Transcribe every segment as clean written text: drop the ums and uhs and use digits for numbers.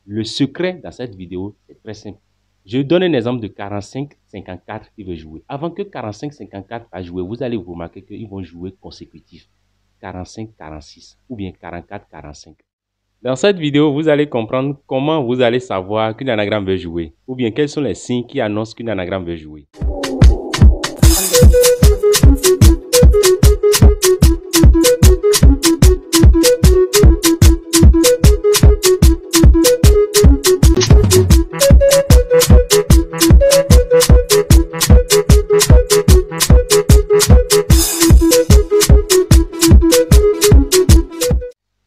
Le secret dans cette vidéo, c'est très simple. Je donne un exemple de 45-54 qui veut jouer. Avant que 45-54 va jouer, vous allez vous remarquer qu'ils vont jouer consécutif. 45-46 ou bien 44-45. Dans cette vidéo, vous allez comprendre comment vous allez savoir qu'une anagramme veut jouer ou bien quels sont les signes qui annoncent qu'une anagramme veut jouer.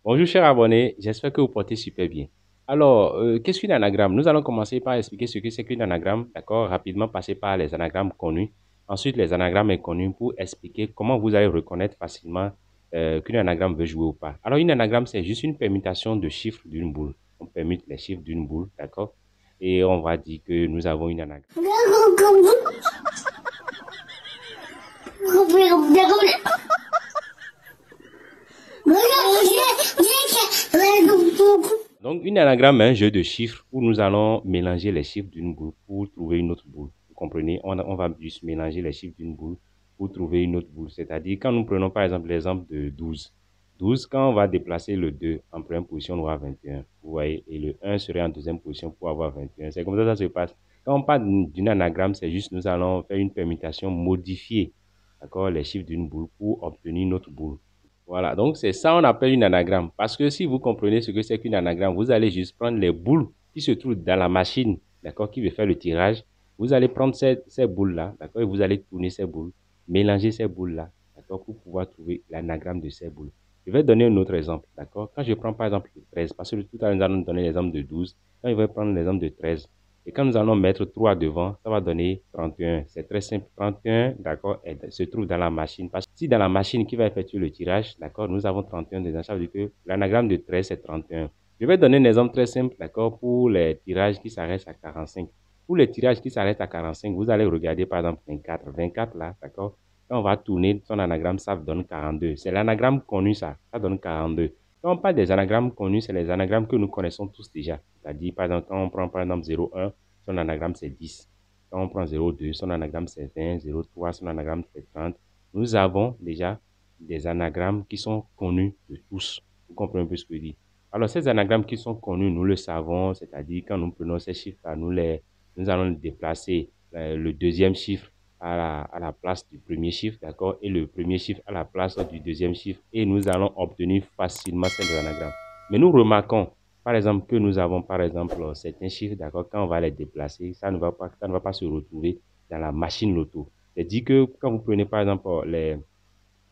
Bonjour chers abonnés, j'espère que vous portez super bien. Alors, qu'est-ce qu'une anagramme? Nous allons commencer par expliquer ce que c'est qu'une anagramme, d'accord? Rapidement passer par les anagrammes connus, ensuite les anagrammes inconnus pour expliquer comment vous allez reconnaître facilement qu'une anagramme veut jouer ou pas. Alors, une anagramme, c'est juste une permutation de chiffres d'une boule. On permute les chiffres d'une boule, d'accord? Et on va dire que nous avons une anagramme. Donc, une anagramme est un jeu de chiffres où nous allons mélanger les chiffres d'une boule pour trouver une autre boule. Vous comprenez? On va juste mélanger les chiffres d'une boule pour trouver une autre boule. C'est-à-dire, quand nous prenons par exemple l'exemple de 12. 12, quand on va déplacer le 2 en première position, on aura 21. Vous voyez? Et le 1 serait en deuxième position pour avoir 21. C'est comme ça que ça se passe. Quand on parle d'une anagramme, c'est juste nous allons faire une permutation, modifier, d'accord, les chiffres d'une boule pour obtenir une autre boule. Voilà, donc c'est ça on appelle une anagramme. Parce que si vous comprenez ce que c'est qu'une anagramme, vous allez juste prendre les boules qui se trouvent dans la machine, d'accord, qui veut faire le tirage. Vous allez prendre ces boules-là, d'accord, et vous allez tourner ces boules, mélanger ces boules-là, d'accord, pour pouvoir trouver l'anagramme de ces boules. Je vais donner un autre exemple, d'accord. Quand je prends par exemple le 13, parce que tout à l'heure nous allons donner l'exemple de 12, quand je vais prendre l'exemple de 13, et quand nous allons mettre 3 devant, ça va donner 31. C'est très simple. 31, d'accord, se trouve dans la machine. Parce que si dans la machine qui va effectuer le tirage, d'accord, nous avons 31 dedans, ça veut dire que l'anagramme de 13, c'est 31. Je vais donner un exemple très simple, d'accord, pour les tirages qui s'arrêtent à 45. Pour les tirages qui s'arrêtent à 45, vous allez regarder par exemple 24. 24 là, d'accord, quand on va tourner son anagramme, ça donne 42. C'est l'anagramme connu, ça donne 42. Quand on parle des anagrammes connus, c'est les anagrammes que nous connaissons tous déjà. C'est-à-dire, par exemple, quand on prend par exemple 0,1, son anagramme c'est 10. Quand on prend 0,2, son anagramme c'est 20. 0,3, son anagramme c'est 30. Nous avons déjà des anagrammes qui sont connus de tous. Vous comprenez un peu ce que je dis? Alors, ces anagrammes qui sont connus, nous le savons, c'est-à-dire quand nous prenons ces chiffres-là, nous allons déplacer le deuxième chiffre à la place du premier chiffre, d'accord, et le premier chiffre à la place du deuxième chiffre, et nous allons obtenir facilement ces anagrammes. Mais nous remarquons, par exemple, que nous avons, par exemple, certains chiffres, d'accord, quand on va les déplacer, ça ne va pas se retrouver dans la machine loto. C'est-à-dire que quand vous prenez, par exemple, les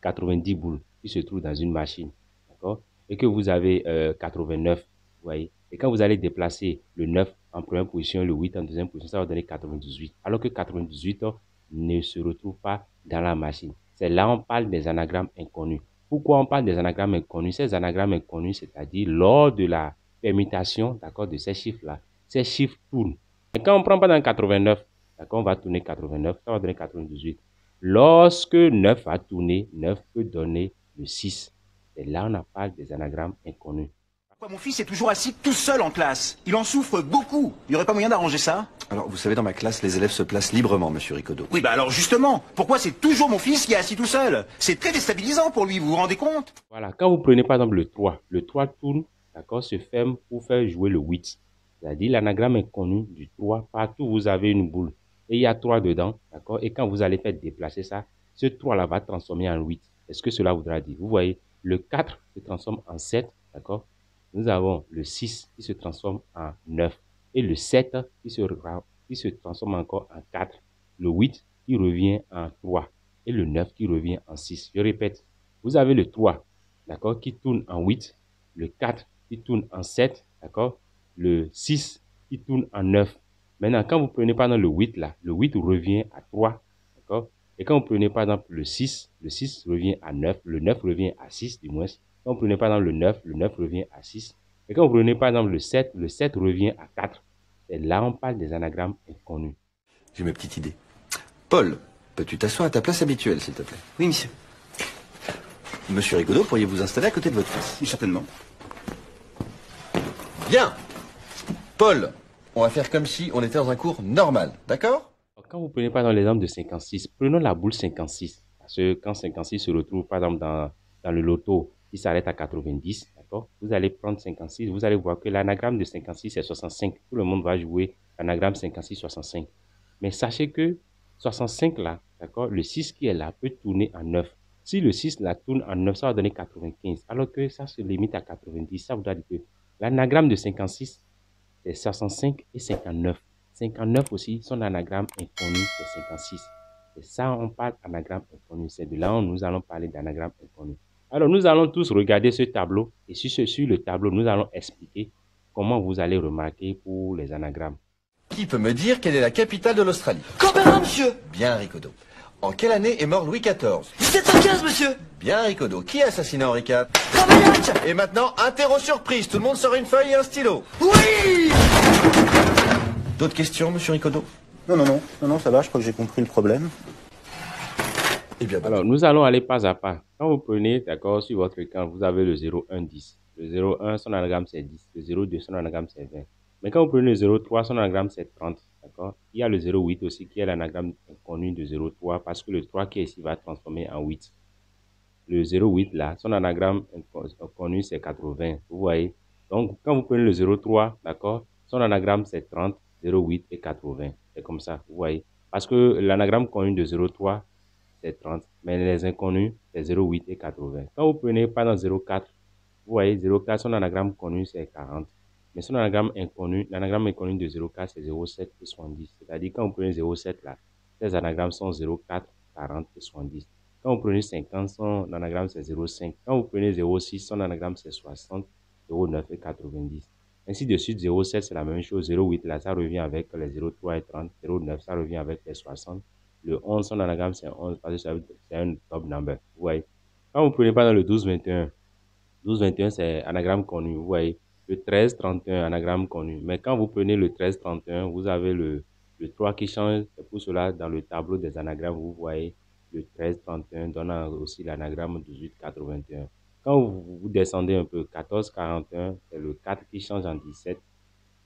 90 boules qui se trouvent dans une machine, d'accord, et que vous avez 89, vous voyez, et quand vous allez déplacer le 9 en première position, le 8 en deuxième position, ça va donner 98, alors que 98 ne se retrouve pas dans la machine. C'est là on parle des anagrammes inconnus. Pourquoi on parle des anagrammes inconnus? Ces anagrammes inconnus, c'est-à-dire lors de la permutation, d'accord, de ces chiffres-là, ces chiffres tournent. Et quand on prend pas dans 89, d'accord, on va tourner 89, ça va donner 98. Lorsque 9 va tourner, 9 peut donner le 6. Et là, on parle des anagrammes inconnus. Mon fils est toujours assis tout seul en classe. Il en souffre beaucoup. Il n'y aurait pas moyen d'arranger ça? Alors, vous savez, dans ma classe, les élèves se placent librement, monsieur Ricodo. Oui, bah alors justement, pourquoi c'est toujours mon fils qui est assis tout seul? C'est très déstabilisant pour lui, vous vous rendez compte? Voilà, quand vous prenez par exemple le 3 tourne, d'accord, se ferme pour faire jouer le 8. C'est-à-dire l'anagramme inconnu du 3, partout vous avez une boule. Et il y a 3 dedans, d'accord, et quand vous allez faire déplacer ça, ce 3-là va transformer en 8. Est-ce que cela voudra dire? Vous voyez, le 4 se transforme en 7, d'accord. Nous avons le 6 qui se transforme en 9 et le 7 qui se transforme encore en 4. Le 8 qui revient en 3 et le 9 qui revient en 6. Je répète, vous avez le 3, d'accord, qui tourne en 8, le 4 qui tourne en 7, d'accord, le 6 qui tourne en 9. Maintenant, quand vous prenez par exemple le 8 là, le 8 revient à 3, d'accord, et quand vous prenez par exemple le 6 revient à 9, le 9 revient à 6 du moins. Quand vous prenez par exemple le 9 revient à 6. Et quand vous prenez par exemple le 7 revient à 4. Et là, on parle des anagrammes inconnus. J'ai ma petite idée. Paul, peux-tu t'asseoir à ta place habituelle, s'il te plaît? Oui, monsieur. Monsieur Rigaudot, pourriez-vous installer à côté de votre fils? Oui, certainement. Bien. Paul, on va faire comme si on était dans un cours normal, d'accord? Quand vous prenez par exemple l'exemple de 56, prenons la boule 56. Parce que quand 56 se retrouve par exemple dans le loto, il s'arrête à 90, d'accord? Vous allez prendre 56, vous allez voir que l'anagramme de 56 c'est 65. Tout le monde va jouer l'anagramme 56-65. Mais sachez que 65 là, d'accord, le 6 qui est là peut tourner en 9. Si le 6 là tourne en 9, ça va donner 95. Alors que ça se limite à 90. Ça voudra dire que l'anagramme de 56, c'est 65 et 59. 59 aussi, son anagramme inconnu, c'est 56. Et ça, on parle d'anagramme inconnu. C'est de là où nous allons parler d'anagramme inconnu. Alors, nous allons tous regarder ce tableau. Et sur le tableau, nous allons expliquer comment vous allez remarquer pour les anagrammes. Qui peut me dire quelle est la capitale de l'Australie? Canberra, monsieur. Bien, Ricodo. En quelle année est mort Louis XIV? 1715, monsieur. Bien, Ricodo. Qui a assassiné Henri IV? Ravaillac. Et maintenant, interro surprise. Tout le monde sort une feuille et un stylo. Oui. D'autres questions, monsieur Ricodo? Non, ça va, je crois que j'ai compris le problème. Eh bien, Alors, nous allons aller pas à pas. Quand vous prenez, d'accord, sur votre écran, vous avez le 0, 1, 10. Le 0, 1, son anagramme, c'est 10. Le 0, 2, son anagramme, c'est 20. Mais quand vous prenez le 0, 3, son anagramme, c'est 30. D'accord? Il y a le 0, 8 aussi, qui est l'anagramme inconnu de 0, 3, parce que le 3 qui est ici va transformer en 8. Le 0, 8, là, son anagramme inconnu, c'est 80. Vous voyez? Donc, quand vous prenez le 0, 3, d'accord, son anagramme, c'est 30, 0, 8 et 80. C'est comme ça, vous voyez? Parce que l'anagramme connu de 0, 3, c'est 30, mais les inconnus, c'est 0, 8 et 80. Quand vous prenez par exemple 0, 4, vous voyez 0, 4, son anagramme connu, c'est 40. Mais son anagramme inconnu, l'anagramme inconnu de 0, 4, c'est 0, 7 et 70. C'est-à-dire quand vous prenez 0, 7 là, ces anagrammes sont 0, 4, 40 et 70. Quand vous prenez 50, son anagramme c'est 0, 5. Quand vous prenez 0, 6, son anagramme c'est 60, 0, 9 et 90. Ainsi de suite, 0, 7 c'est la même chose, 0, 8 là, ça revient avec les 0, 3 et 30, 0, 9 ça revient avec les 60. Le 11, son anagramme, c'est 11 parce que c'est un top number. Vous voyez. Quand vous prenez pas dans le 12-21, 12-21, c'est anagramme connu. Vous voyez. Le 13-31, anagramme connu. Mais quand vous prenez le 13-31, vous avez le 3 qui change. C'est pour cela, dans le tableau des anagrammes, vous voyez le 13-31 donnant aussi l'anagramme 18-81. Quand vous descendez un peu, 14-41, c'est le 4 qui change en 17.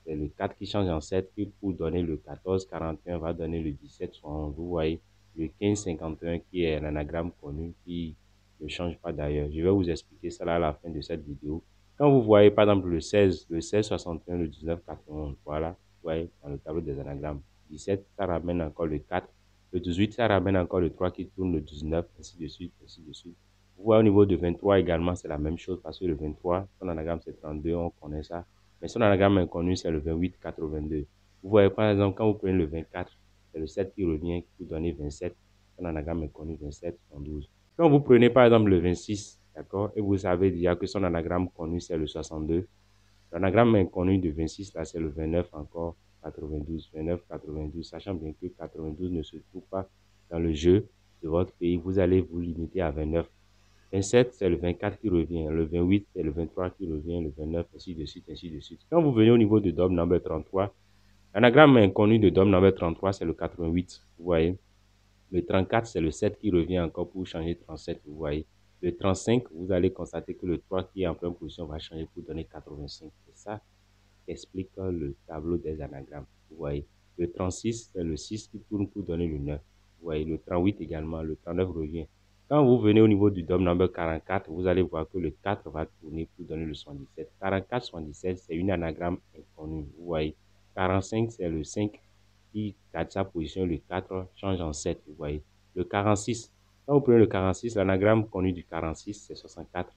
C'est le 4 qui change en 7 qui pour donner le 14-41 va donner le 17-71. Vous voyez, le 15-51 qui est un anagramme connu qui ne change pas d'ailleurs. Je vais vous expliquer ça là à la fin de cette vidéo. Quand vous voyez par exemple le 16-61, le 19-91, voilà, vous voyez dans le tableau des anagrammes. 17, ça ramène encore le 4. Le 18, ça ramène encore le 3 qui tourne le 19, ainsi de suite, ainsi de suite. Vous voyez au niveau de 23 également, c'est la même chose parce que le 23, son anagramme c'est 32, on connaît ça. Mais son anagramme inconnu, c'est le 28-82. Vous voyez, par exemple, quand vous prenez le 24, c'est le 7 qui revient, qui vous donne 27. Son anagramme inconnu, 27-112. Quand vous prenez, par exemple, le 26, d'accord, et vous savez déjà que son anagramme connu, c'est le 62. L'anagramme inconnu de 26, là, c'est le 29 encore, 92, 29, 92. Sachant bien que 92 ne se trouve pas dans le jeu de votre pays, vous allez vous limiter à 29. 27, c'est le 24 qui revient. Le 28, c'est le 23 qui revient. Le 29, ainsi de suite, ainsi de suite. Quand vous venez au niveau de DOM number 33, l'anagramme inconnu de DOM number 33, c'est le 88. Vous voyez. Le 34, c'est le 7 qui revient encore pour changer 37. Vous voyez. Le 35, vous allez constater que le 3 qui est en première position va changer pour donner 85. C'est ça qui explique le tableau des anagrammes. Vous voyez. Le 36, c'est le 6 qui tourne pour donner le 9. Vous voyez. Le 38 également. Le 39 revient. Quand vous venez au niveau du DOM number 44, vous allez voir que le 4 va tourner pour donner le 77. 44-77, c'est une anagramme inconnue. Vous voyez. 45, c'est le 5 qui garde sa position. Le 4 change en 7. Vous voyez. Le 46, quand vous prenez le 46, l'anagramme connu du 46, c'est 64.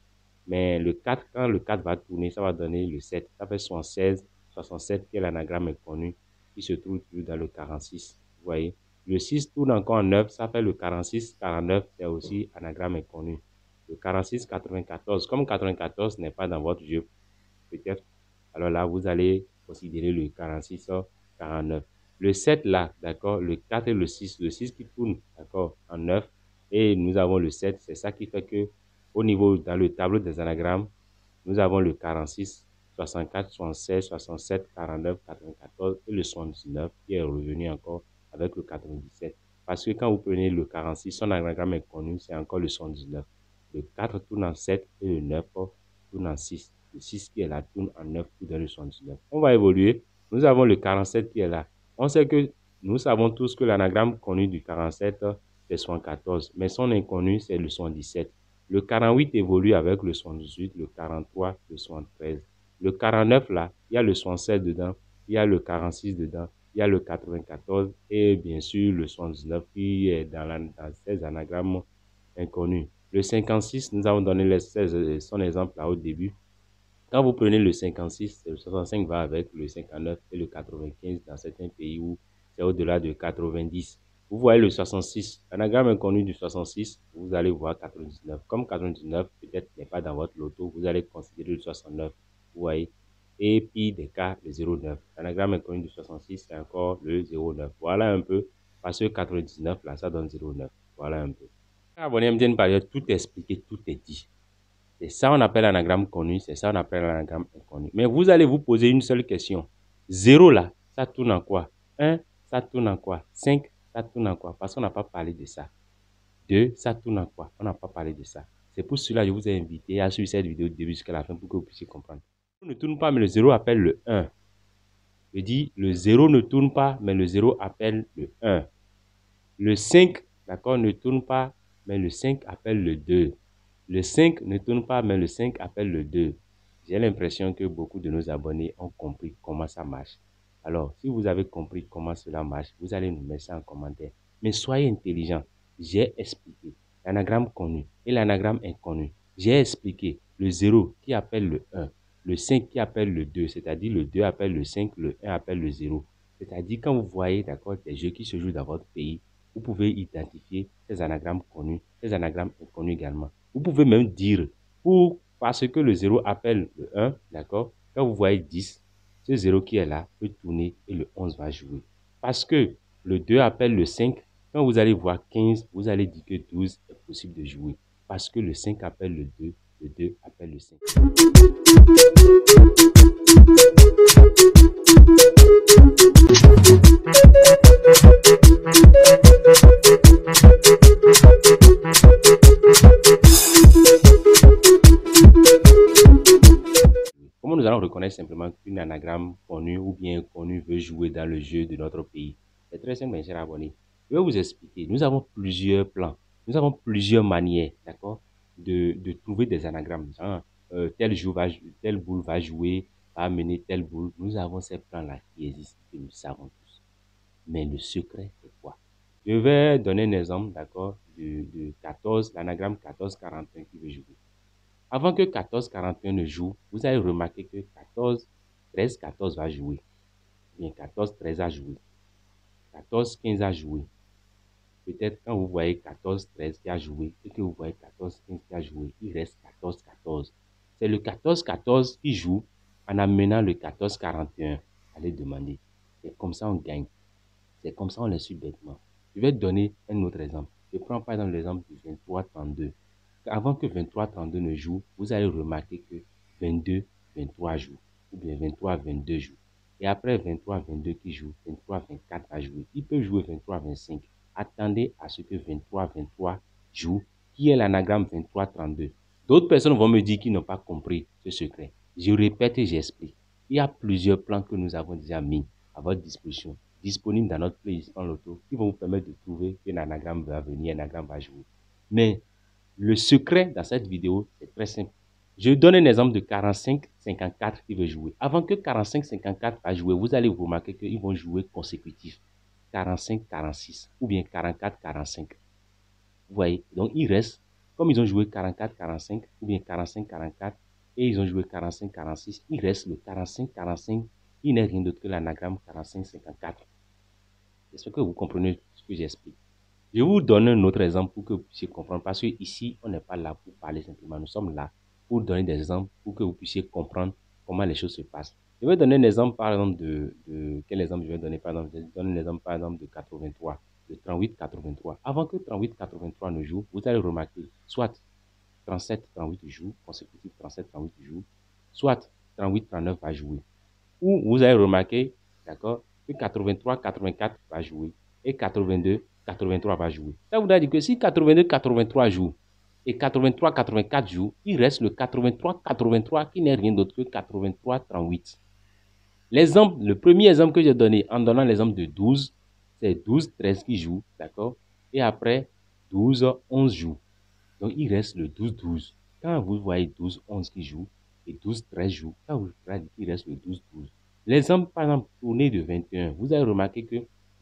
Mais le 4, quand le 4 va tourner, ça va donner le 7. Ça fait 76, 67 qui est l'anagramme inconnu qui se trouve toujours dans le 46. Vous voyez. Le 6 tourne encore en 9, ça fait le 46, 49, c'est aussi anagramme inconnu. Le 46, 94, comme 94 n'est pas dans votre jeu, peut-être, alors là, vous allez considérer le 46, 49. Le 7 là, d'accord, le 4 et le 6 qui tourne, d'accord, en 9, et nous avons le 7, c'est ça qui fait que, au niveau, dans le tableau des anagrammes, nous avons le 46, 64, 76, 67, 49, 94 et le 79 qui est revenu encore avec le 97. Parce que quand vous prenez le 46, son anagramme inconnu, c'est encore le 79. Le 4 tourne en 7 et le 9 tourne en 6. Le 6 qui est là tourne en 9 pour donner le 79. On va évoluer. Nous avons le 47 qui est là. On sait que nous savons tous que l'anagramme connu du 47, c'est 74, mais son inconnu, c'est le 77. Le 48 évolue avec le 78, le 43, le 73. Le 49, là, il y a le 67 dedans, il y a le 46 dedans, il y a le 94 et bien sûr le 79 qui est dans ces anagrammes inconnus. Le 56, nous avons donné son exemple là au début. Quand vous prenez le 56, le 65 va avec le 59 et le 95 dans certains pays où c'est au-delà de 90. Vous voyez le 66, l'anagramme inconnu du 66, vous allez voir 99. Comme 99 peut-être n'est pas dans votre loto, vous allez considérer le 69, vous voyez. Et puis des cas, le 09. L'anagramme inconnu du 66, c'est encore le 09. Voilà un peu, parce que 99, là, ça donne 09. Voilà un peu. Abonnez, me par tout expliqué, tout est dit. C'est ça on appelle l'anagramme connu, c'est ça on appelle l'anagramme inconnu. Mais vous allez vous poser une seule question. 0 là, ça tourne en quoi? 1, ça tourne en quoi? 5, ça tourne en quoi? Parce qu'on n'a pas parlé de ça. 2, ça tourne en quoi? On n'a pas parlé de ça. C'est pour cela que je vous ai invité à suivre cette vidéo du début jusqu'à la fin pour que vous puissiez comprendre. Le 0 ne tourne pas, mais le 0 appelle le 1. Je dis, le 0 ne tourne pas, mais le 0 appelle le 1. Le 5, d'accord, ne tourne pas, mais le 5 appelle le 2. Le 5 ne tourne pas, mais le 5 appelle le 2. J'ai l'impression que beaucoup de nos abonnés ont compris comment ça marche. Alors, si vous avez compris comment cela marche, vous allez nous mettre ça en commentaire. Mais soyez intelligents. J'ai expliqué l'anagramme connu et l'anagramme inconnu. J'ai expliqué le 0 qui appelle le 1, le 5 qui appelle le 2, c'est-à-dire le 2 appelle le 5, le 1 appelle le 0. C'est-à-dire quand vous voyez, d'accord, des jeux qui se jouent dans votre pays, vous pouvez identifier ces anagrammes connus, ces anagrammes inconnus également. Vous pouvez même dire, parce que le 0 appelle le 1, d'accord, quand vous voyez 10, ce 0 qui est là peut tourner et le 11 va jouer. Parce que le 2 appelle le 5, quand vous allez voir 15, vous allez dire que 12 est possible de jouer. Parce que le 5 appelle le 2 appelle le 5. Comment nous allons reconnaître simplement qu'une anagramme connue ou bien inconnue veut jouer dans le jeu de notre pays? C'est très simple, mes chers abonnés. Je vais vous expliquer. Nous avons plusieurs plans. Nous avons plusieurs manières, d'accord, de trouver des anagrammes. Genre, telle boule va jouer, va amener telle boule. Nous avons ces plans-là qui existent, que nous savons tous. Mais le secret, c'est quoi? Je vais donner un exemple, d'accord, de 14, l'anagramme 1441 qui veut jouer. Avant que 1441 ne joue, vous allez remarquer que 13-14 va jouer. Bien 14-13 a joué. 14-15 a joué. Peut-être quand vous voyez 14-13 qui a joué et que vous voyez 14-15 qui a joué, il reste 14-14. C'est le 14-14 qui joue en amenant le 14-41. Allez demander. C'est comme ça on gagne. C'est comme ça on les suit bêtement. Je vais donner un autre exemple. Je prends par exemple l'exemple du 23-32. Avant que 23-32 ne joue, vous allez remarquer que 22-23 joue, ou bien 23-22 joue. Et après 23-22 qui joue, 23-24 va jouer. Il peut jouer 23-25. Attendez à ce que 23-23 joue, qui est l'anagramme 23-32. D'autres personnes vont me dire qu'ils n'ont pas compris ce secret. Je répète et j'explique. Il y a plusieurs plans que nous avons déjà mis à votre disposition, disponibles dans notre playlist en loto, qui vont vous permettre de trouver qu'un anagramme va venir, un anagramme va jouer. Mais le secret dans cette vidéo, c'est très simple. Je donne un exemple de 45-54 qui veut jouer. Avant que 45-54 va jouer, vous allez vous remarquer qu'ils vont jouer consécutif. 45-46 ou bien 44-45. Vous voyez, donc il reste, comme ils ont joué 44-45 ou bien 45-44 et ils ont joué 45-46, il reste le 45-45 qui n'est rien d'autre que l'anagramme 45-54. J'espère que vous comprenez ce que j'explique. Je vous donne un autre exemple pour que vous puissiez comprendre, parce que ici, on n'est pas là pour parler simplement. Nous sommes là pour donner des exemples pour que vous puissiez comprendre comment les choses se passent. Je vais donner un exemple, par exemple, quel exemple je vais donner, par exemple? Je vais donner un exemple, par exemple, de 83, de 38-83. Avant que 38-83 ne joue, vous allez remarquer, soit 37-38 joue, consécutif 37-38 joue, soit 38-39 va jouer. Ou vous allez remarquer, d'accord, que 83-84 va jouer et 82-83 va jouer. Ça voudrait dire que si 82-83 joue et 83-84 joue, il reste le 83-83 qui n'est rien d'autre que 83-38. L'exemple, le premier exemple que j'ai donné en donnant l'exemple de 12, c'est 12, 13 qui joue, d'accord? Et après, 12, 11 joue. Donc, il reste le 12, 12. Quand vous voyez 12, 11 qui joue et 12, 13 joue, quand vous regardez, il reste le 12, 12. L'exemple, par exemple, tourné de 21, vous avez remarqué que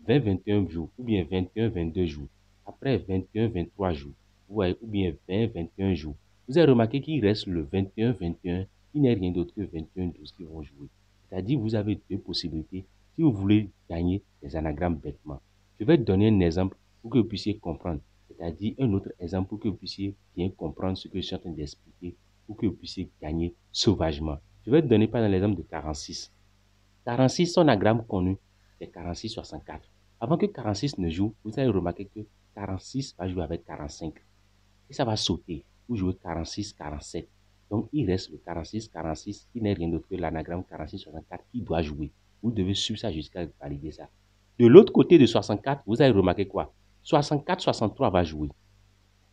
20, 21 joue, ou bien 21, 22 joue. Après, 21, 23 joue. Vous voyez, ou bien 20, 21 joue. Vous avez remarqué qu'il reste le 21, 21, qui n'est rien d'autre que 21, 12 qui vont jouer. C'est-à-dire, vous avez deux possibilités si vous voulez gagner des anagrammes bêtement. Je vais donner un exemple pour que vous puissiez comprendre. C'est-à-dire un autre exemple pour que vous puissiez bien comprendre ce que je suis en train d'expliquer, pour que vous puissiez gagner sauvagement. Je vais te donner par exemple l'exemple de 46. 46, son anagramme connu, c'est 46-64. Avant que 46 ne joue, vous allez remarquer que 46 va jouer avec 45. Et ça va sauter pour jouer 46-47. Donc, il reste le 46-46 qui n'est rien d'autre que l'anagramme 46-64 qui doit jouer. Vous devez suivre ça jusqu'à valider ça. De l'autre côté de 64, vous allez remarquer quoi? 64-63 va jouer.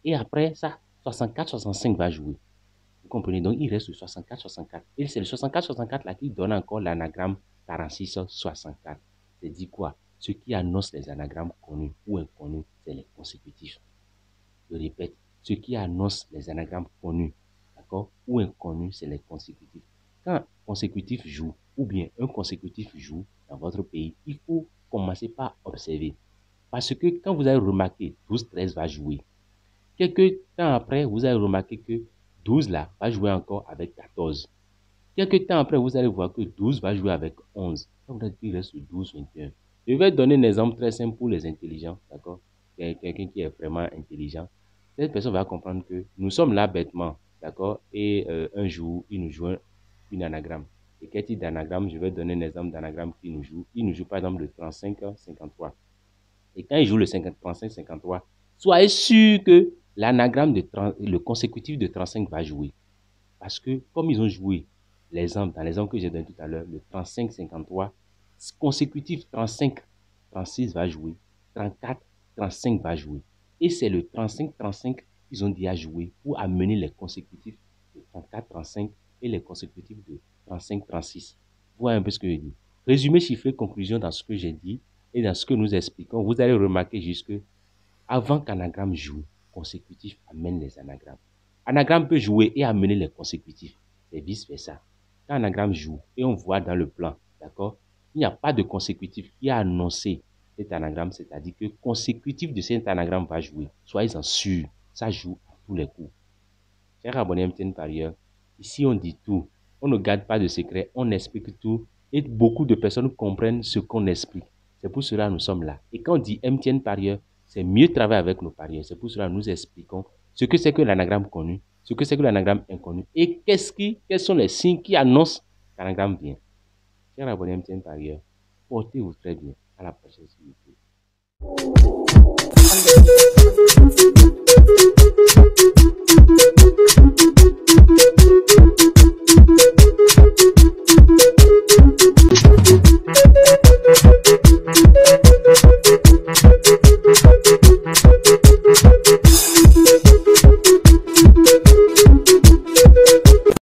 Et après ça, 64-65 va jouer. Vous comprenez? Donc, il reste le 64-64. Et c'est le 64-64 là qui donne encore l'anagramme 46-64. C'est dit quoi? Ce qui annonce les anagrammes connus ou inconnus, c'est les consécutifs. Je répète, ce qui annonce les anagrammes connus, d'accord, ou inconnus, c'est les consécutifs. Quand un consécutif joue, ou bien un consécutif joue dans votre pays, il faut commencer par observer. Parce que quand vous avez remarqué 12-13 va jouer, quelques temps après, vous allez remarquer que 12 là va jouer encore avec 14. Quelques temps après, vous allez voir que 12 va jouer avec 11. Donc, il reste 12-21. Je vais donner un exemple très simple pour les intelligents, d'accord? Quelqu'un qui est vraiment intelligent. Cette personne va comprendre que nous sommes là bêtement, d'accord? Et un jour, il nous joue une anagramme. Et quel type d'anagramme? Je vais donner un exemple d'anagramme qui nous joue. Il nous joue par exemple le 35-53. Et quand il joue le 35-53, soyez sûr que l'anagramme le consécutif de 35 va jouer. Parce que comme ils ont joué dans l'exemple que j'ai donné tout à l'heure, le 35-53, consécutif 35-36 va jouer, 34-35 va jouer. Et c'est le 35-35 qu'ils ont déjà joué pour amener les consécutifs de 34-35 et les consécutifs de 35-36. Vous voyez un peu ce que je dis. Résumé, chiffré, conclusion dans ce que j'ai dit et dans ce que nous expliquons, vous allez remarquer juste que avant qu'anagramme joue, consécutif amène les anagrammes. Anagramme peut jouer et amener les consécutifs. C'est vice-versa. Quand anagramme joue et on voit dans le plan, d'accord, il n'y a pas de consécutif qui a annoncé cet anagramme, c'est-à-dire que consécutif de cet anagramme va jouer. Soyez-en sûrs, ça joue à tous les coups. Chers abonnés MTN Parieur, ici on dit tout. On ne garde pas de secret, on explique tout et beaucoup de personnes comprennent ce qu'on explique. C'est pour cela que nous sommes là. Et quand on dit MTN Parieur, c'est mieux travailler avec nos parieurs. C'est pour cela que nous expliquons ce que c'est que l'anagramme connu, ce que c'est que l'anagramme inconnu et quels sont les signes qui annoncent qu'anagramme vient. Chers abonnés MTN Parieur, portez-vous très bien. À la prochaine.